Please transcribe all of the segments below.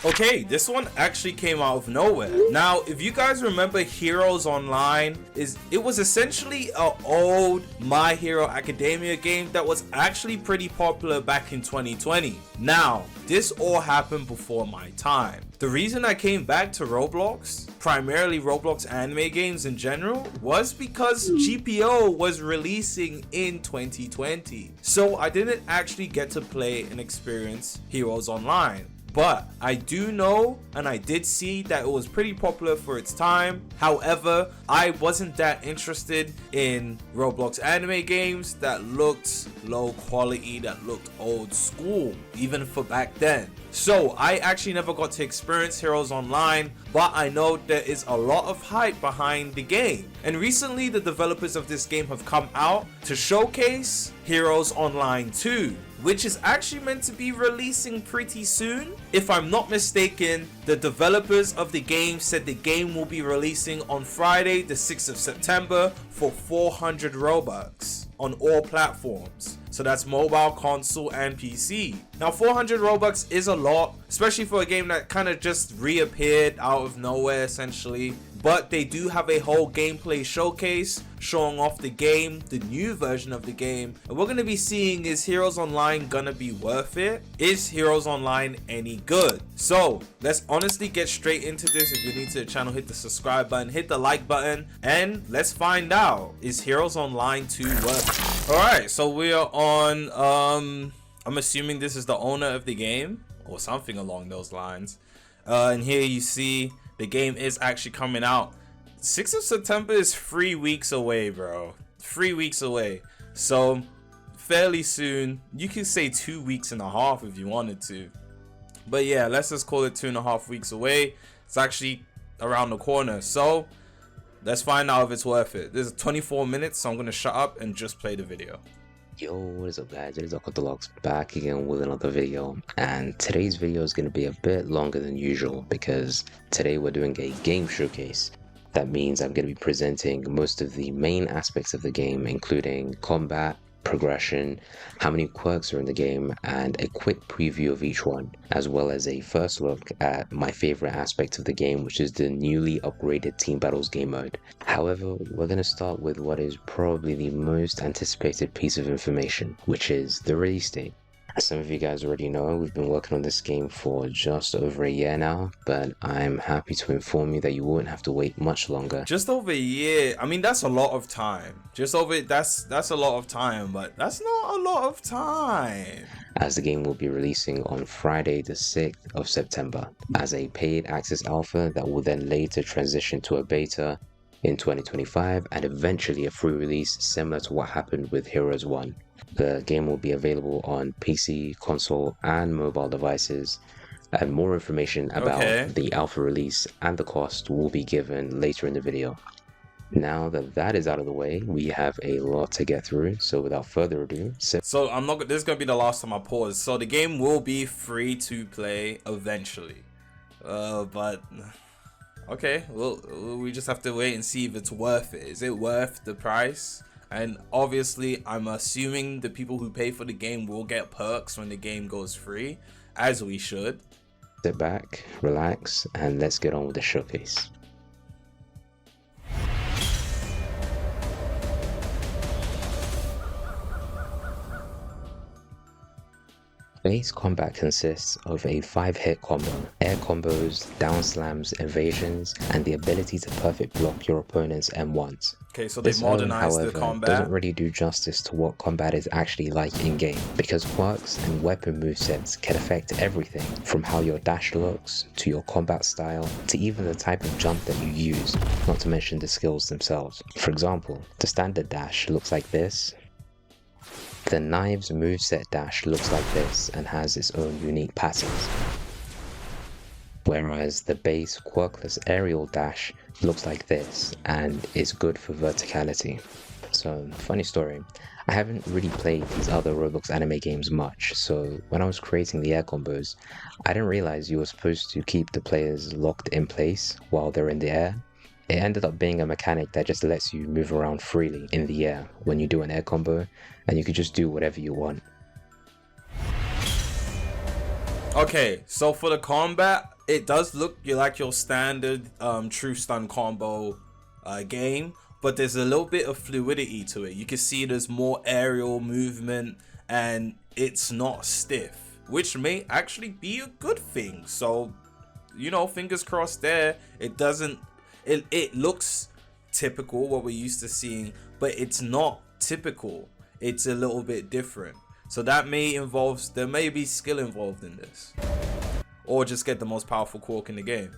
Okay, this one actually came out of nowhere. Now, if you guys remember Heroes Online, it was essentially an old My Hero Academia game that was actually pretty popular back in 2020. Now, this all happened before my time. The reason I came back to Roblox, primarily Roblox anime games in general, was because GPO was releasing in 2020. So I didn't actually get to play and experience Heroes Online. But I do know and I did see that it was pretty popular for its time. However, I wasn't that interested in Roblox anime games that looked low quality, that looked old school, even for back then. So I actually never got to experience Heroes Online, but I know there is a lot of hype behind the game. And recently the developers of this game have come out to showcase Heroes Online 2, which is actually meant to be releasing pretty soon. If I'm not mistaken, the developers of the game said the game will be releasing on Friday the 6th of September for 400 Robux on all platforms. So that's mobile, console, and PC. Now 400 Robux is a lot, especially for a game that kind of just reappeared out of nowhere essentially. But they do have a whole gameplay showcase showing off the game, the new version of the game. And we're going to be seeing, is Heroes Online gonna be worth it? Is Heroes Online any good? So let's honestly get straight into this. If you're new to the channel, hit the subscribe button, hit the like button, and let's find out, is Heroes Online 2 worth it? Alright, so we are on, I'm assuming this is the owner of the game or something along those lines. And here you see the game is actually coming out. 6th of September is 3 weeks away, bro. 3 weeks away. So fairly soon. You can say 2 weeks and a half if you wanted to. But yeah, let's just call it 2.5 weeks away. It's actually around the corner. So let's find out if it's worth it. This is 24 minutes, so I'm going to shut up and just play the video. Yo, what is up guys, it is Uncle back again with another video, and today's video is going to be a bit longer than usual because today we're doing a game showcase. That means I'm going to be presenting most of the main aspects of the game, including combat, progression, how many quirks are in the game, and a quick preview of each one, as well as a first look at my favorite aspect of the game, which is the newly upgraded Team Battles game mode. However, we're going to start with what is probably the most anticipated piece of information, which is the release date. As some of you guys already know, we've been working on this game for just over a year now, but I'm happy to inform you that you won't have to wait much longer. Just over a year. I mean, that's a lot of time. Just over, that's a lot of time, but that's not a lot of time. As the game will be releasing on Friday the 6th of September as a paid access alpha that will then later transition to a beta in 2025 and eventually a free release similar to what happened with Heroes 1. The game will be available on PC, console, and mobile devices, and more information about the alpha release and the cost will be given later in the video. Now that that is out of the way, we have a lot to get through, so without further ado, so I'm not, this is gonna be the last time I pause. So the game will be free to play eventually, but okay, well, we just have to wait and see if it's worth it. Is it worth the price? And obviously, I'm assuming the people who pay for the game will get perks when the game goes free, as we should. Sit back, relax, and let's get on with the showcase. Base combat consists of a 5-hit combo, air combos, down slams, evasions, and the ability to perfect block your opponent's M1s. Okay, so they modernized the combat. Doesn't really do justice to what combat is actually like in-game, because quirks and weapon movesets can affect everything from how your dash looks, to your combat style, to even the type of jump that you use, not to mention the skills themselves. For example, the standard dash looks like this. The Knives moveset dash looks like this and has its own unique patterns, whereas the base quirkless aerial dash looks like this and is good for verticality. So, funny story, I haven't really played these other Roblox anime games much, so when I was creating the air combos, I didn't realize you were supposed to keep the players locked in place while they're in the air. It ended up being a mechanic that just lets you move around freely in the air when you do an air combo, and you could just do whatever you want. Okay, so for the combat, it does look like your standard true stun combo game, but there's a little bit of fluidity to it. You can see there's more aerial movement and it's not stiff, which may actually be a good thing. So, you know, fingers crossed there. It looks typical, what we're used to seeing, but it's not typical. It's a little bit different. So that there may be skill involved in this, or just get the most powerful Quirk in the game.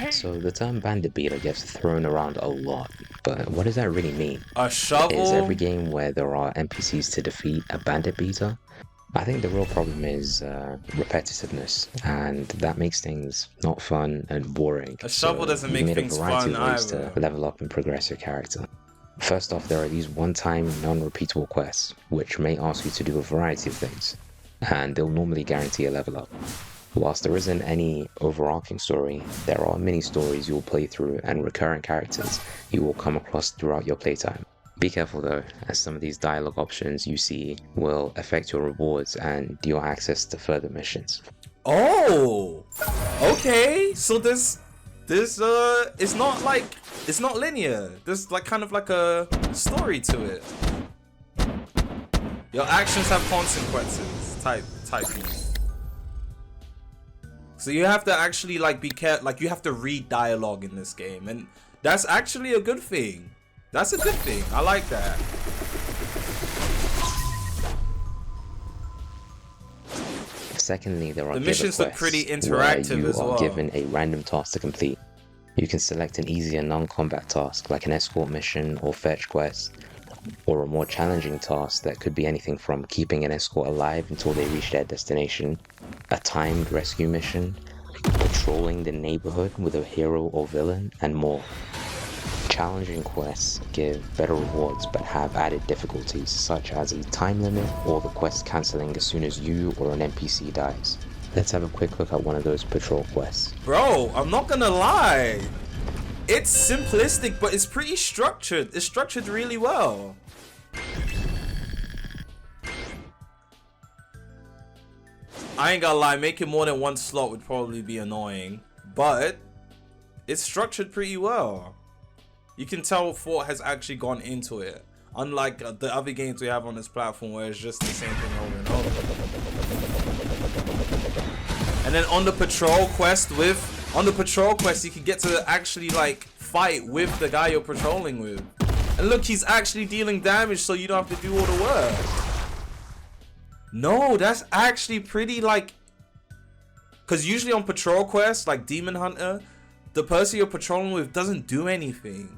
So the term bandit beater gets thrown around a lot, but what does that really mean? A shovel? Is every game where there are NPCs to defeat a bandit beater? I think the real problem is repetitiveness, and that makes things not fun and boring. A shovel doesn't make things fun either. To level up and progress your character. First off, there are these one-time, non-repeatable quests, which may ask you to do a variety of things, and they'll normally guarantee a level up. Whilst there isn't any overarching story, there are mini stories you will play through and recurrent characters you will come across throughout your playtime. Be careful though, as some of these dialogue options you see will affect your rewards and your access to further missions. Oh, okay. So it's not linear. There's like kind of like a story to it. Your actions have consequences type. So you have to actually like be careful, like you have to read dialogue in this game, and that's actually a good thing. That's a good thing. I like that. Secondly, there are the missions look pretty interactive as well. You are given a random task to complete. You can select an easier non-combat task like an escort mission or fetch quest, or a more challenging task that could be anything from keeping an escort alive until they reach their destination, a timed rescue mission, patrolling the neighborhood with a hero or villain, and more. Challenging quests give better rewards but have added difficulties such as a time limit or the quest cancelling as soon as you or an NPC dies. Let's have a quick look at one of those patrol quests. Bro, I'm not gonna lie. It's simplistic, but it's pretty structured. It's structured really well. I ain't gonna lie, making more than one slot would probably be annoying, but it's structured pretty well. You can tell thought has actually gone into it, unlike the other games we have on this platform where it's just the same thing over and over. And then on the patrol quest you can get to actually like fight with the guy you're patrolling with. And look, he's actually dealing damage, so you don't have to do all the work. No, that's actually pretty like, because usually on patrol quests like Demon Hunter, the person you're patrolling with doesn't do anything.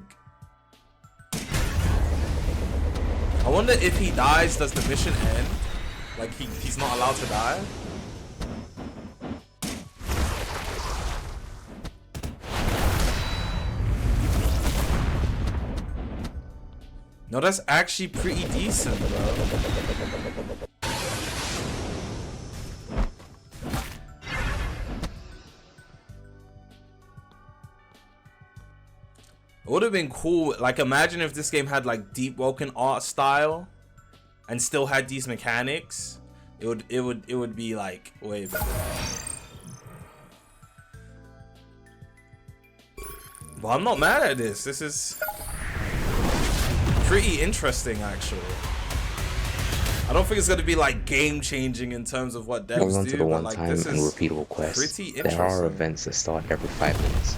I wonder if he dies, does the mission end? Like he's not allowed to die? No, that's actually pretty decent, bro. It would have been cool. Like, imagine if this game had like deep woken art style and still had these mechanics. It would be like way better. But I'm not mad at this. This is pretty interesting, actually. I don't think it's gonna be like game changing in terms of what devs do, but like this and is repeatable quests. pretty interesting. There are events that start every 5 minutes.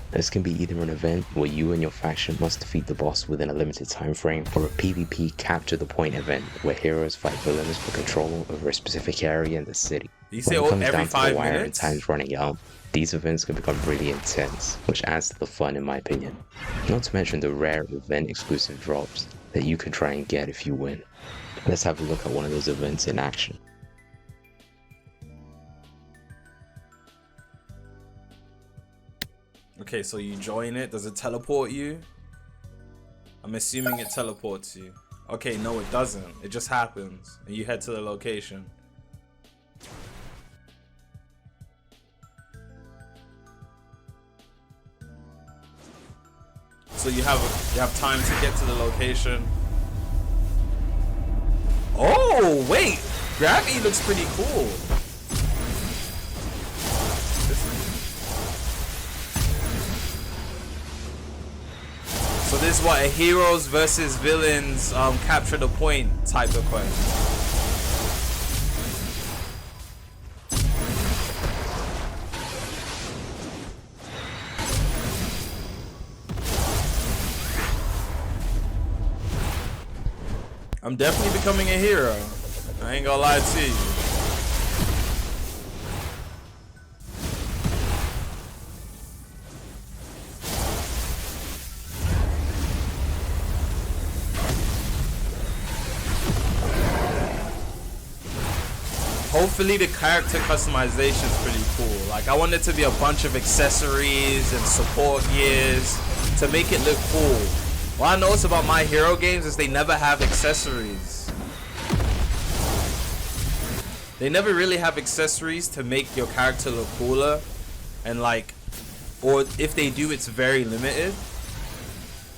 This can be either an event where you and your faction must defeat the boss within a limited time frame, or a PvP capture the point event where heroes fight villains for control over a specific area in the city. You say every 5 minutes? And time's running out, these events can become really intense, which adds to the fun in my opinion. Not to mention the rare event exclusive drops that you can try and get if you win. Let's have a look at one of those events in action. Okay, so you join it. Does it teleport you? I'm assuming it teleports you. Okay, no, it doesn't. It just happens, and you head to the location. So you have time to get to the location. Oh, wait. Gravity looks pretty cool. So this is what, a heroes versus villains capture the point type of quest. I'm definitely becoming a hero. I ain't gonna lie to you. Hopefully the character customization is pretty cool. Like, I want it to be a bunch of accessories and support gears to make it look cool. What I notice about My Hero games is they never have accessories. They never really have accessories to make your character look cooler. And like, or if they do, it's very limited.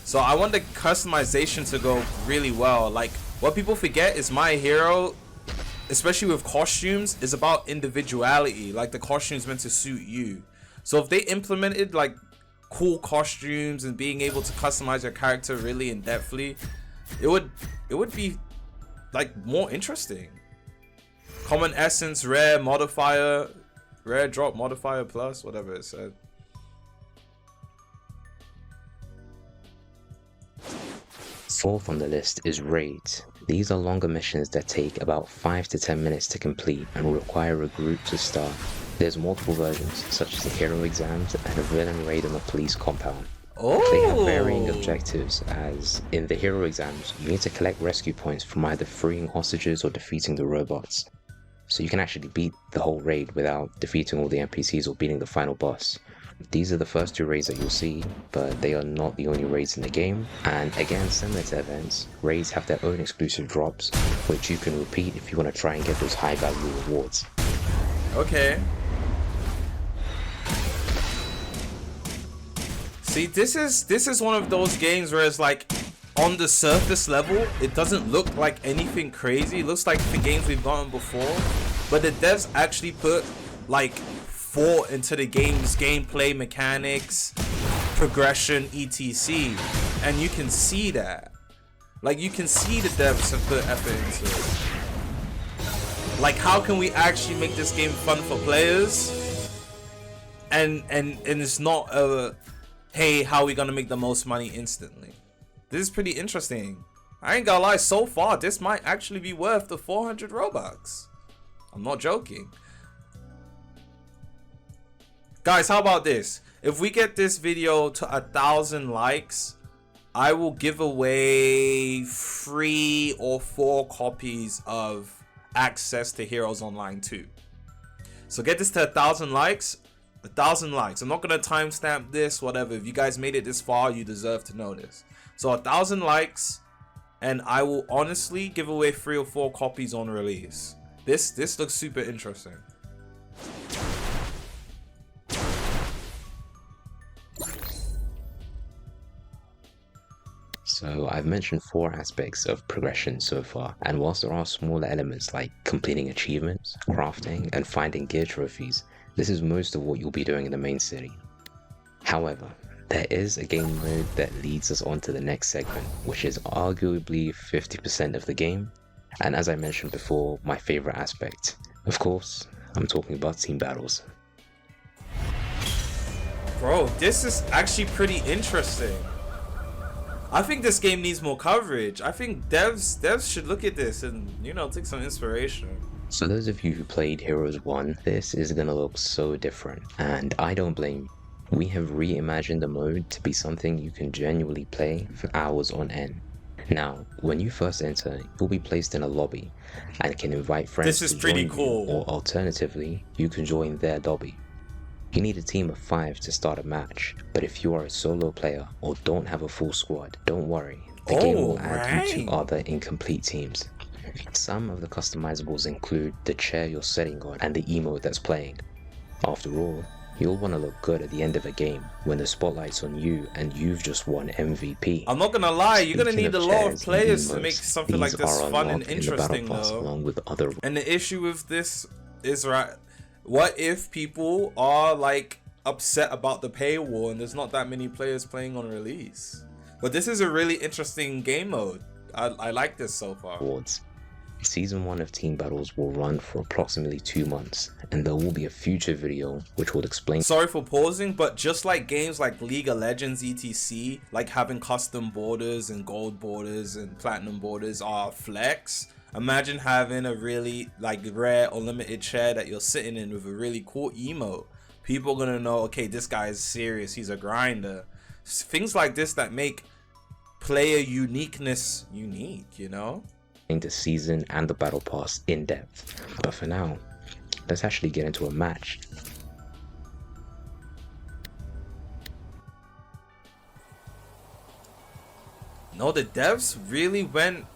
So I want the customization to go really well. Like, what people forget is My Hero, especially with costumes, is about individuality. Like, the costume's meant to suit you. So if they implemented like cool costumes and being able to customize your character really in depthly, it would be like more interesting. Common essence, rare modifier, rare drop modifier plus, whatever it said. Fourth on the list is raids. These are longer missions that take about 5 to 10 minutes to complete and require a group to start. There's multiple versions, such as the hero exams and a villain raid on a police compound. Oh. They have varying objectives, as in the hero exams, you need to collect rescue points from either freeing hostages or defeating the robots. So you can actually beat the whole raid without defeating all the NPCs or beating the final boss. These are the first two raids that you'll see, but they are not the only raids in the game. And again, similar to events, raids have their own exclusive drops, which you can repeat if you want to try and get those high value rewards. Okay. See, this is one of those games where it's like, on the surface level, it doesn't look like anything crazy. It looks like the games we've gotten before, but the devs actually put like thought into the game's gameplay mechanics, progression, etc. And you can see that. Like, you can see the devs have put effort into it. Like, how can we actually make this game fun for players? And it's not a, hey, how are we gonna make the most money instantly? This is pretty interesting. I ain't gonna lie, so far this might actually be worth the 400 Robux. I'm not joking. Guys, how about this? If we get this video to 1,000 likes, I will give away 3 or 4 copies of access to Heroes Online 2. So get this to 1,000 likes. 1,000 likes. I'm not gonna timestamp this, whatever. If you guys made it this far, you deserve to know this. So 1,000 likes, and I will honestly give away 3 or 4 copies on release. This looks super interesting. So I've mentioned 4 aspects of progression so far, and whilst there are smaller elements like completing achievements, crafting, and finding gear trophies, this is most of what you'll be doing in the main city. However, there is a game mode that leads us on to the next segment, which is arguably 50% of the game, and as I mentioned before, my favorite aspect. Of course, I'm talking about team battles. Bro, this is actually pretty interesting. I think this game needs more coverage. I think devs should look at this and, you know, take some inspiration. So those of you who played Heroes 1, this is gonna look so different, and I don't blame you. We have reimagined the mode to be something you can genuinely play for hours on end. Now, when you first enter, you'll be placed in a lobby and can invite friends. This is pretty cool. Or alternatively, you can join their lobby. You need a team of 5 to start a match, but if you are a solo player or don't have a full squad, don't worry. The game will add you to other incomplete teams. Some of the customizables include the chair you're sitting on and the emote that's playing. After all, You'll want to look good at the end of a game when the spotlight's on you and you've just won MVP. I'm not gonna lie, you're gonna need a lot of players to make emotes, something like this fun and interesting though. Along with other... And the issue with this is, right, what if people are like upset about the paywall and there's not that many players playing on release? But this is a really interesting game mode. I like this so far. Awards. Season 1 of Team Battles will run for approximately 2 months, and there will be a future video which will explain... Sorry for pausing, but just like games like League of Legends etc, like having custom borders and gold borders and platinum borders are flex, imagine having a really like rare or limited chair that you're sitting in with a really cool emote. People are gonna know, okay, this guy is serious, he's a grinder. Things like this that make player uniqueness unique, you know? The season and the battle pass in depth, but for now, let's actually get into a match. No, the devs really went,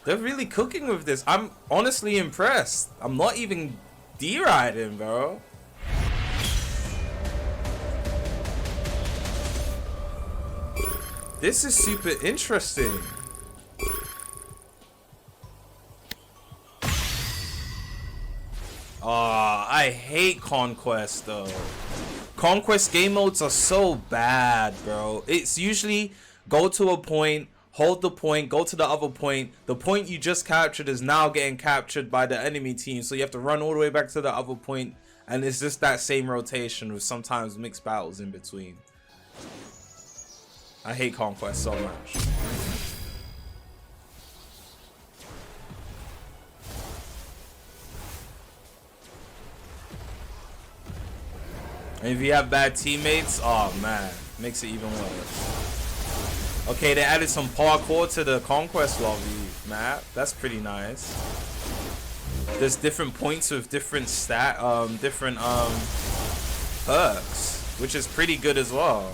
they're really cooking with this. I'm honestly impressed. I'm not even deriding, bro. This is super interesting. I hate Conquest though. Conquest game modes are so bad, bro. It's usually go to a point, hold the point, go to the other point. The point you just captured is now getting captured by the enemy team, so you have to run all the way back to the other point, and it's just that same rotation with sometimes mixed battles in between. I hate Conquest so much. And if you have bad teammates, oh man, makes it even worse. Okay, they added some parkour to the Conquest lobby map. That's pretty nice. There's different points with different perks, which is pretty good as well.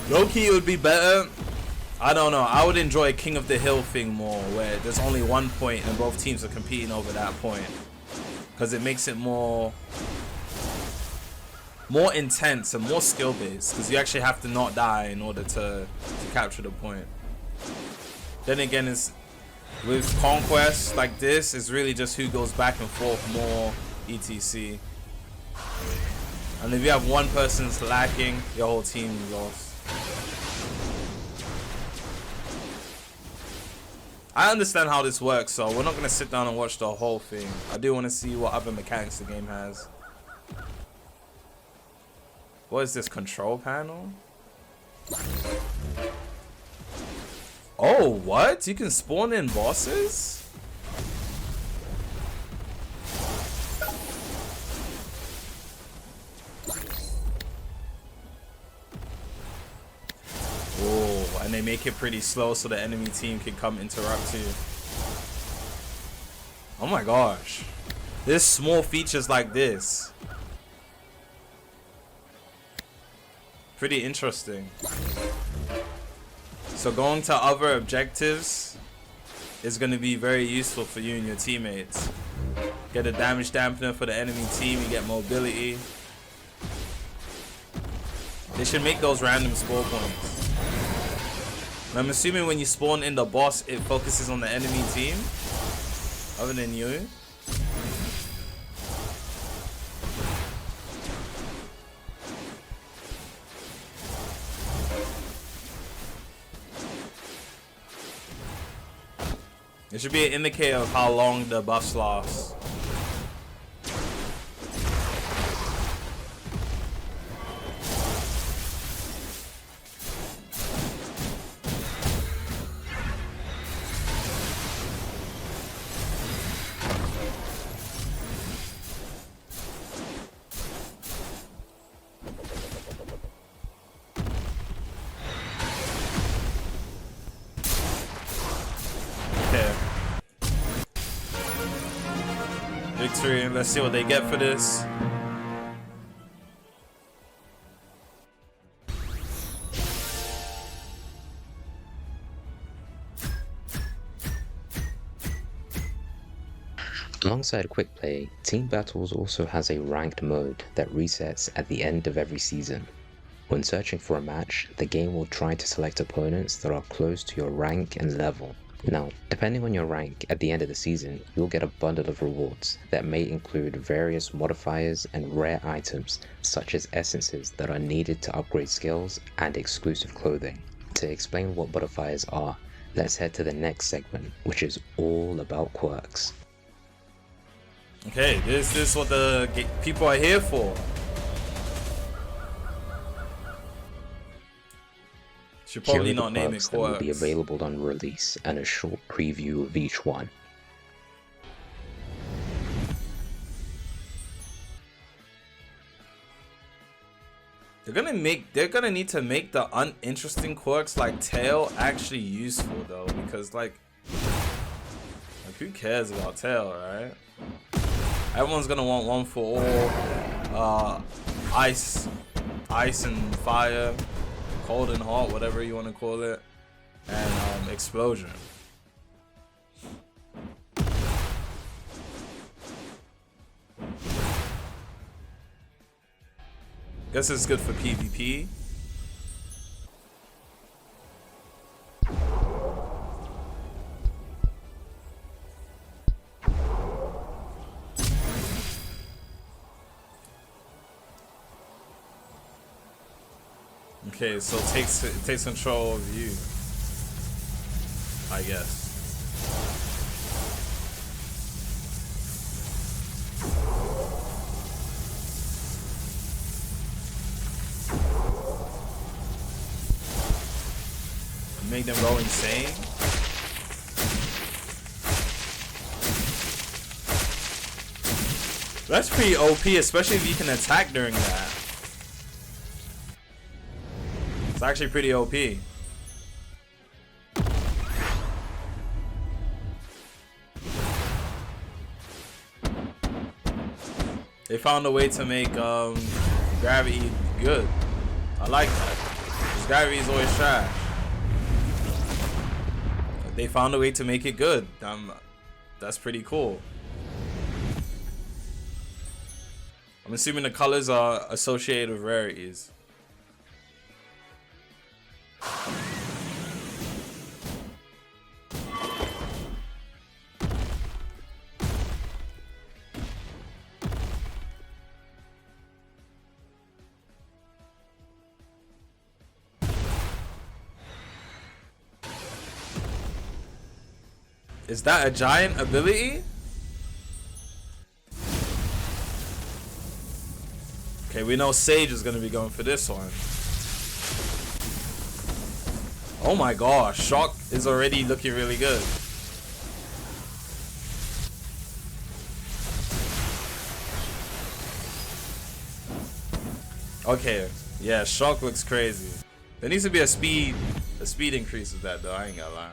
Low-key, it would be better. I don't know. I would enjoy a King of the Hill thing more, where there's only one point and both teams are competing over that point, because it makes it more intense and more skill-based, because you actually have to not die in order to capture the point. Then again, it's with Conquest like this, it's really just who goes back and forth more, etc. And if you have one person's lacking, your whole team is lost. I understand how this works, so we're not going to sit down and watch the whole thing. I do want to see what other mechanics the game has. What is this, control panel? Oh, what? You can spawn in bosses? Oh, and they make it pretty slow so the enemy team can come interrupt you. Oh my gosh. There's small features like this. Pretty interesting. So going to other objectives is going to be very useful for you and your teammates. Get a damage dampener for the enemy team, you get mobility. They should make those random score points. And I'm assuming when you spawn in the boss, it focuses on the enemy team, other than you. It should be an indicator of how long the buffs last. victory. Let's see what they get for this. Alongside quick play, Team Battles also has a ranked mode that resets at the end of every season. When searching for a match, the game will try to select opponents that are close to your rank and level. Now, depending on your rank at the end of the season, you'll get a bundle of rewards that may include various modifiers and rare items, such as essences that are needed to upgrade skills and exclusive clothing. To explain what modifiers are, let's head to the next segment, which is all about quirks. Okay, this is what the people are here for. Should probably not name it Quirks that will be Quirks. available on release and a short preview of each one. They're gonna need to make the uninteresting quirks like tail actually useful though, because like who cares about tail, right? Everyone's gonna want one for all. Ice and fire, cold and hot, whatever you want to call it, and explosion. Guess it's good for PvP. Okay, so it takes control of you, I guess. Make them go insane. That's pretty OP, especially if you can attack during that. It's actually pretty OP. They found a way to make gravity good. I like that. Because gravity is always trash. They found a way to make it good. That's pretty cool. I'm assuming the colors are associated with rarities. Is that a giant ability? Okay, we know Sage is gonna be going for this one. Oh my gosh, Shock is already looking really good. Okay, yeah, Shock looks crazy. There needs to be a speed increase with that though, I ain't gonna lie.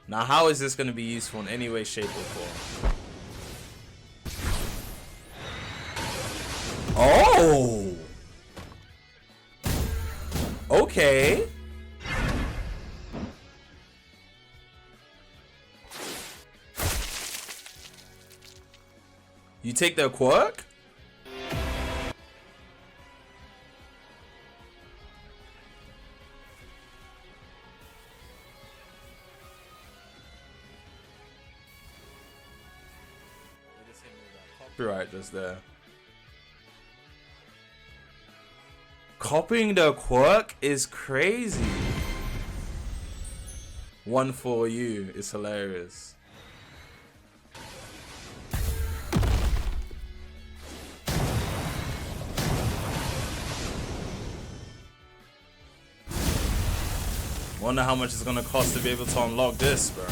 Now, how is this going to be useful in any way, shape, or form? Oh! Okay. You take their quirk? Copyright just there. Copying the quirk is crazy. One for you is hilarious. Wonder how much it's gonna cost to be able to unlock this, bro.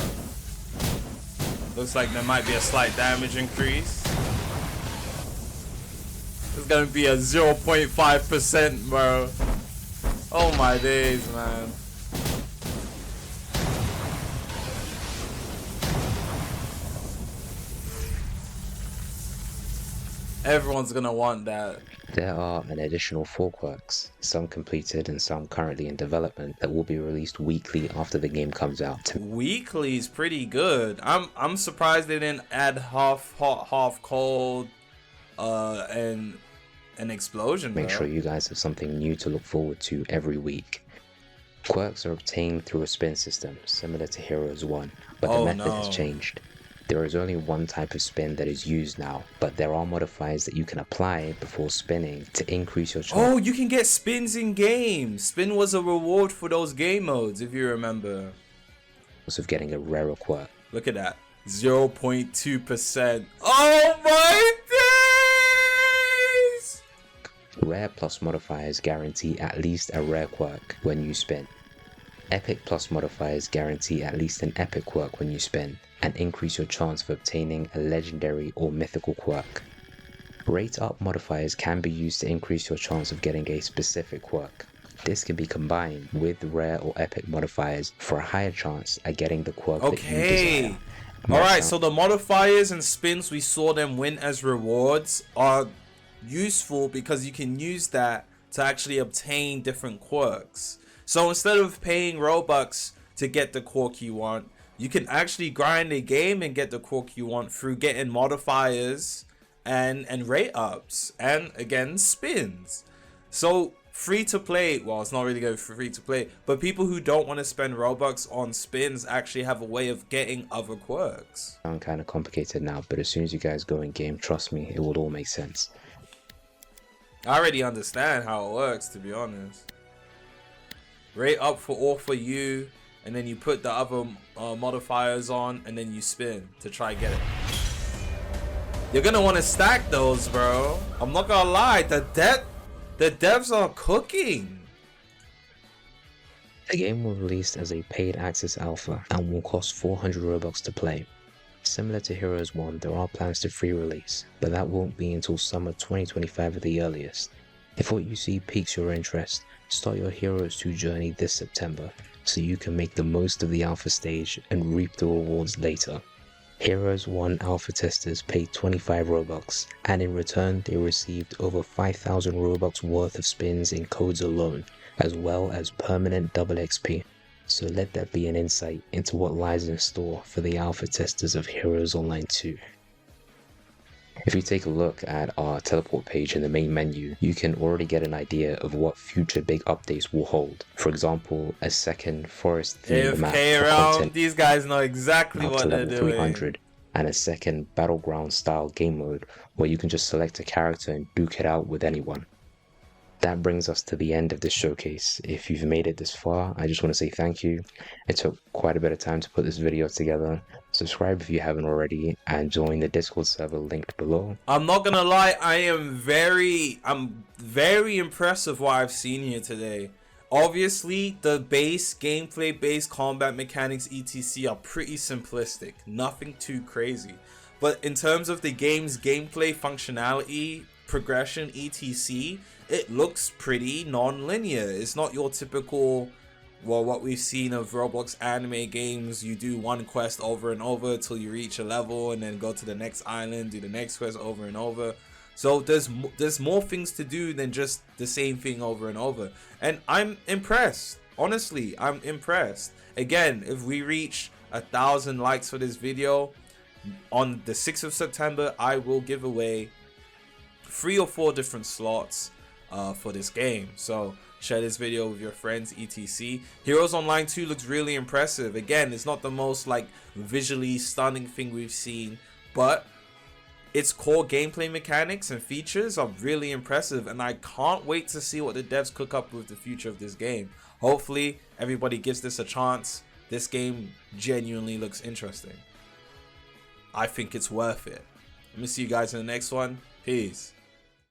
Looks like there might be a slight damage increase. It's gonna be a 0.5%, bro. Oh my days, man. Everyone's gonna want that. There are an additional 4 quirks, some completed and some currently in development, that will be released weekly after the game comes out. Weekly is pretty good. I'm surprised they didn't add half hot, half cold, and an explosion. Make sure you guys have something new to look forward to every week. Quirks are obtained through a spin system, similar to Heroes 1, but the method has changed. There is only one type of spin that is used now, but there are modifiers that you can apply before spinning to increase your chance. Oh, you can get spins in games. Spin was a reward for those game modes, if you remember. Of getting a rarer quirk. Look at that. 0.2%. Oh my days! Rare plus modifiers guarantee at least a rare quirk when you spin. Epic plus modifiers guarantee at least an epic quirk when you spin, and increase your chance of obtaining a legendary or mythical quirk. Rate up modifiers can be used to increase your chance of getting a specific quirk. This can be combined with rare or epic modifiers for a higher chance at getting the quirk that you desire. Alright, so the modifiers and spins we saw them win as rewards are useful because you can use that to actually obtain different quirks. So instead of paying Robux to get the quirk you want, you can actually grind a game and get the quirk you want through getting modifiers and rate ups and again spins. So free to play, well, it's not really going for free to play, but people who don't want to spend Robux on spins actually have a way of getting other quirks. Sound kind of complicated now, but as soon as you guys go in game, trust me, it will all make sense. I already understand how it works, to be honest. Rate up for all for you, and then you put the other modifiers on, and then you spin to try get it. You're gonna want to stack those, bro. I'm not gonna lie, the devs are cooking. The game will release as a paid access alpha and will cost 400 Robux to play. Similar to Heroes 1, there are plans to free release, but that won't be until summer 2025 at the earliest. If what you see piques your interest, start your Heroes 2 journey this September, so you can make the most of the alpha stage and reap the rewards later. Heroes 1 alpha testers paid 25 Robux, and in return they received over 5,000 Robux worth of spins in codes alone, as well as permanent double XP. So let that be an insight into what lies in store for the alpha testers of Heroes Online 2. If you take a look at our teleport page in the main menu, you can already get an idea of what future big updates will hold. For example, a second forest themed map for content. These guys know exactly what they're doing. 300, and a second battleground style game mode where you can just select a character and duke it out with anyone. That brings us to the end of this showcase. If you've made it this far, I just want to say thank you. It took quite a bit of time to put this video together. Subscribe if you haven't already, and join the Discord server linked below. I'm not gonna lie, I'm very impressed with what I've seen here today. Obviously, the base gameplay based combat mechanics etc are pretty simplistic, nothing too crazy. But in terms of the game's gameplay functionality, progression etc, it looks pretty non-linear. It's not your typical, well, what we've seen of Roblox anime games. You do one quest over and over till you reach a level and then go to the next island, do the next quest over and over. So there's more things to do than just the same thing over and over, and I'm impressed. Honestly, I'm impressed. Again, if we reach 1,000 likes for this video on the 6th of September, I will give away 3 or 4 different slots for this game. So share this video with your friends etc. Heroes Online 2 looks really impressive. Again, it's not the most like visually stunning thing we've seen, but its core gameplay mechanics and features are really impressive, and I can't wait to see what the devs cook up with the future of this game. Hopefully everybody gives this a chance. This game genuinely looks interesting. I think it's worth it. Let me see you guys in the next one. Peace.